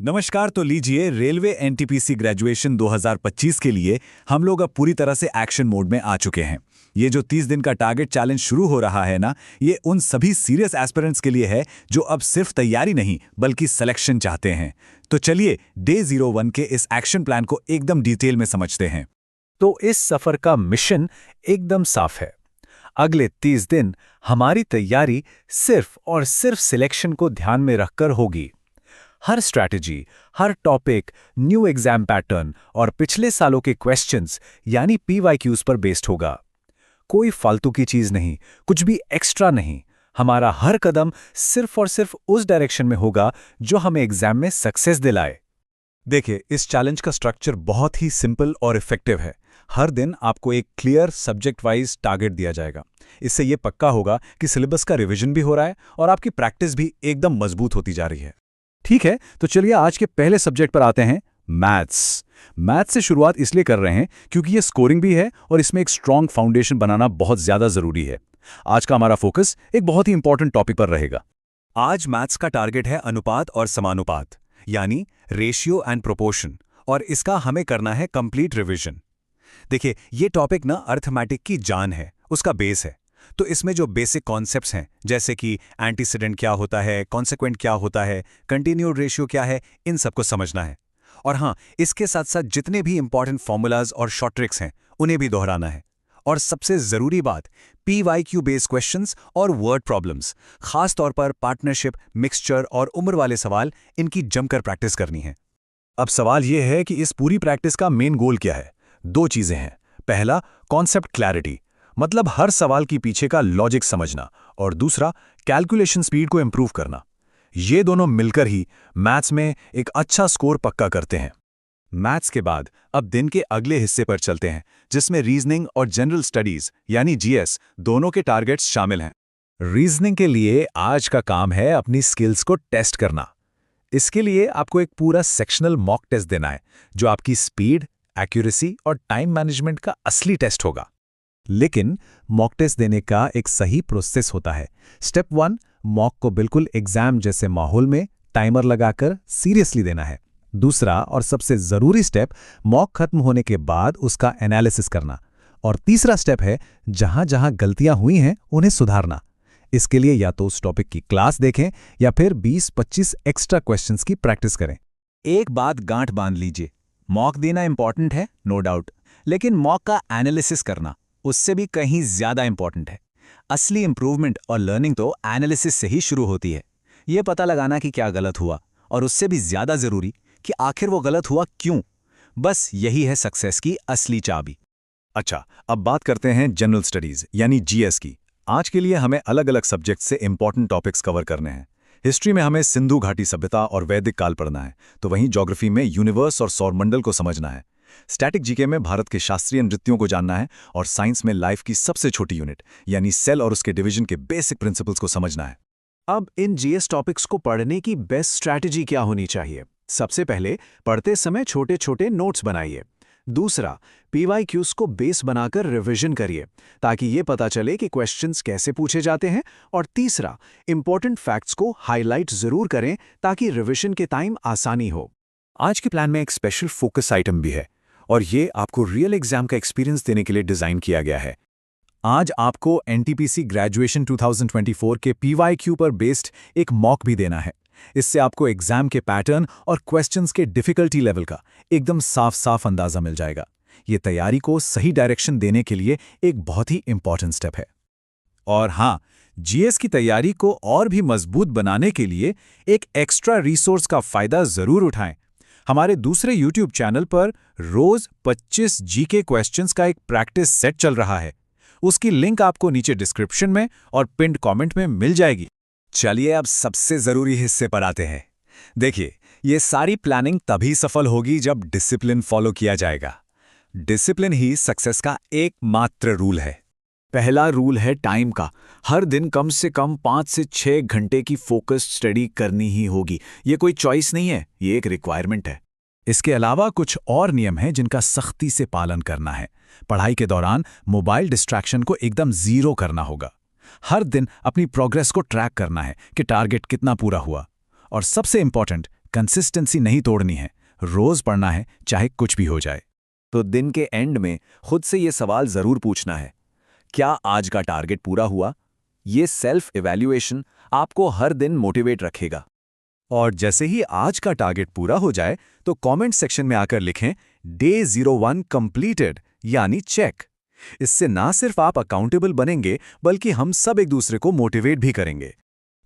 नमस्कार। तो लीजिए, रेलवे एनटीपीसी ग्रेजुएशन 2025 के लिए हम लोग अब पूरी तरह से एक्शन मोड में आ चुके हैं। ये जो 30 दिन का टारगेट चैलेंज शुरू हो रहा है ना, ये उन सभी सीरियस एस्पिरेंट्स के लिए है जो अब सिर्फ तैयारी नहीं बल्कि सिलेक्शन चाहते हैं। तो चलिए डे 01 के इस एक्शन प्लान को एकदम डिटेल में समझते हैं। तो इस सफर का मिशन एकदम साफ है। अगले 30 दिन हमारी तैयारी सिर्फ और सिर्फ सिलेक्शन को ध्यान में रखकर होगी। हर स्ट्रैटेजी, हर टॉपिक, न्यू एग्जाम पैटर्न और पिछले सालों के क्वेश्चंस यानी पीवाईक्यूज पर बेस्ड होगा। कोई फालतू की चीज नहीं, कुछ भी एक्स्ट्रा नहीं। हमारा हर कदम सिर्फ और सिर्फ उस डायरेक्शन में होगा जो हमें एग्जाम में सक्सेस दिलाए। देखिए, इस चैलेंज का स्ट्रक्चर बहुत ही सिंपल और इफेक्टिव है। हर दिन आपको एक क्लियर सब्जेक्ट वाइज टारगेट दिया जाएगा। इससे यह पक्का होगा कि सिलेबस का रिवीजन भी हो रहा है और आपकी प्रैक्टिस भी एकदम मजबूत होती जा रही है। ठीक है, तो चलिए आज के पहले सब्जेक्ट पर आते हैं, मैथ्स। मैथ्स से शुरुआत इसलिए कर रहे हैं क्योंकि ये स्कोरिंग भी है और इसमें एक स्ट्रांग फाउंडेशन बनाना बहुत ज्यादा जरूरी है। आज का हमारा फोकस एक बहुत ही इंपॉर्टेंट टॉपिक पर रहेगा। आज मैथ्स का टारगेट है अनुपात और समानुपात, यानी रेशियो एंड प्रोपोर्शन, और इसका हमें करना है कंप्लीट रिवीजन। देखिए, ये टॉपिक ना अर्थमेटिक की जान है, उसका बेस है। तो इसमें जो बेसिक कॉन्सेप्ट्स हैं, जैसे कि एंटीसीडेंट क्या होता है, कॉन्सेक्वेंट क्या होता है, कंटिन्यूड रेशियो क्या है, इन सबको समझना है। और हाँ, इसके साथ साथ जितने भी इंपॉर्टेंट फॉर्मूलाज और शॉर्ट ट्रिक्स हैं उन्हें भी दोहराना है। और सबसे जरूरी बात, पीवाईक्यू बेस्ड क्वेश्चंस और वर्ड प्रॉब्लम्स, खास तौर पर पार्टनरशिप, मिक्सचर और उम्र वाले सवाल, इनकी जमकर प्रैक्टिस करनी है। अब सवाल यह है कि इस पूरी प्रैक्टिस का मेन गोल क्या है। दो चीजें हैं। पहला, कॉन्सेप्ट क्लैरिटी, मतलब हर सवाल की पीछे का लॉजिक समझना, और दूसरा, कैलकुलेशन स्पीड को इंप्रूव करना। ये दोनों मिलकर ही मैथ्स में एक अच्छा स्कोर पक्का करते हैं। मैथ्स के बाद अब दिन के अगले हिस्से पर चलते हैं, जिसमें रीजनिंग और जनरल स्टडीज यानी जीएस दोनों के टारगेट्स शामिल हैं। रीजनिंग के लिए आज का काम है अपनी स्किल्स को टेस्ट करना। इसके लिए आपको एक पूरा सेक्शनल मॉक टेस्ट देना है, जो आपकी स्पीड, एक्यूरेसी और टाइम मैनेजमेंट का असली टेस्ट होगा। लेकिन मॉक टेस्ट देने का एक सही प्रोसेस होता है। स्टेप 1, मॉक को बिल्कुल एग्जाम जैसे माहौल में टाइमर लगाकर सीरियसली देना है। दूसरा और सबसे जरूरी स्टेप, मॉक खत्म होने के बाद उसका एनालिसिस करना। और तीसरा स्टेप है, जहां जहां गलतियां हुई हैं उन्हें सुधारना। इसके लिए या तो उस टॉपिक की क्लास देखें या फिर 20-25 एक्स्ट्रा क्वेश्चंस की प्रैक्टिस करें। एक बात गांठ बांध लीजिए, मॉक देना इंपॉर्टेंट है, नो डाउट, लेकिन मॉक का एनालिसिस करना उससे भी कहीं ज्यादा इंपॉर्टेंट है। असली इंप्रूवमेंट और लर्निंग तो एनालिसिस से ही शुरू होती है। यह पता लगाना कि क्या गलत हुआ, और उससे भी ज्यादा जरूरी कि आखिर वो गलत हुआ क्यों। बस यही है सक्सेस की असली चाबी। अच्छा, अब बात करते हैं जनरल स्टडीज यानी जीएस की। आज के लिए हमें अलग अलग सब्जेक्ट से इंपॉर्टेंट टॉपिक्स कवर करने हैं। हिस्ट्री में हमें सिंधु घाटी सभ्यता और वैदिक काल पढ़ना है, तो वहीं ज्योग्राफी में यूनिवर्स और सौरमंडल को समझना है। स्टैटिक जीके में भारत के शास्त्रीय नृत्यों को जानना है, और साइंस में लाइफ की सबसे छोटी यूनिट यानी सेल और उसके डिवीजन के बेसिक प्रिंसिपल्स को समझना है। अब इन जीएस टॉपिक्स को पढ़ने की बेस्ट स्ट्रैटेजी क्या होनी चाहिए? सबसे पहले पढ़ते समय छोटे छोटे नोट्स बनाइए। दूसरा, पीवाईक्यूज को बेस बनाकर रिवीजन करिए ताकि ये पता चले कि क्वेश्चंस कैसे पूछे जाते हैं। और तीसरा, इंपॉर्टेंट फैक्ट्स को हाईलाइट जरूर करें ताकि रिवीजन के टाइम आसानी हो। आज के प्लान में एक स्पेशल फोकस आइटम भी है, और ये आपको रियल एग्जाम का एक्सपीरियंस देने के लिए डिजाइन किया गया है। आज आपको एनटीपीसी ग्रेजुएशन 2024 के पीवाईक्यू पर बेस्ड एक मॉक भी देना है। इससे आपको एग्जाम के पैटर्न और क्वेश्चंस के डिफिकल्टी लेवल का एकदम साफ अंदाजा मिल जाएगा। ये तैयारी को सही डायरेक्शन देने के लिए एक बहुत ही इंपॉर्टेंट स्टेप है। और हाँ, जीएस की तैयारी को और भी मजबूत बनाने के लिए एक एक्स्ट्रा रिसोर्स का फायदा जरूर उठाएं। हमारे दूसरे YouTube चैनल पर रोज 25 जीके क्वेश्चंस का एक प्रैक्टिस सेट चल रहा है। उसकी लिंक आपको नीचे डिस्क्रिप्शन में और पिन्ड कमेंट में मिल जाएगी। चलिए अब सबसे जरूरी हिस्से पर आते हैं। देखिए, ये सारी प्लानिंग तभी सफल होगी जब डिसिप्लिन फॉलो किया जाएगा। डिसिप्लिन ही सक्सेस का एकमात्र रूल है। पहला रूल है टाइम का। हर दिन कम से कम 5 से 6 घंटे की फोकस्ड स्टडी करनी ही होगी। ये कोई चॉइस नहीं है, ये एक रिक्वायरमेंट है। इसके अलावा कुछ और नियम हैं जिनका सख्ती से पालन करना है। पढ़ाई के दौरान मोबाइल डिस्ट्रैक्शन को एकदम जीरो करना होगा। हर दिन अपनी प्रोग्रेस को ट्रैक करना है कि टारगेट कितना पूरा हुआ। और सबसे इंपॉर्टेंट, कंसिस्टेंसी नहीं तोड़नी है, रोज पढ़ना है, चाहे कुछ भी हो जाए। तो दिन के एंड में खुद से ये सवाल जरूर पूछना है, क्या आज का टारगेट पूरा हुआ? ये सेल्फ इवैल्यूएशन आपको हर दिन मोटिवेट रखेगा। और जैसे ही आज का टारगेट पूरा हो जाए तो कमेंट सेक्शन में आकर लिखें डे 01 कंप्लीटेड, यानी चेक। इससे ना सिर्फ आप अकाउंटेबल बनेंगे बल्कि हम सब एक दूसरे को मोटिवेट भी करेंगे।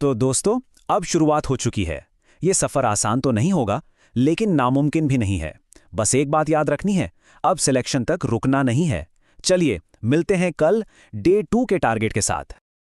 तो दोस्तों, अब शुरुआत हो चुकी है। ये सफ़र आसान तो नहीं होगा, लेकिन नामुमकिन भी नहीं है। बस एक बात याद रखनी है, अब सिलेक्शन तक रुकना नहीं है। चलिए मिलते हैं कल डे 2 के टारगेट के साथ।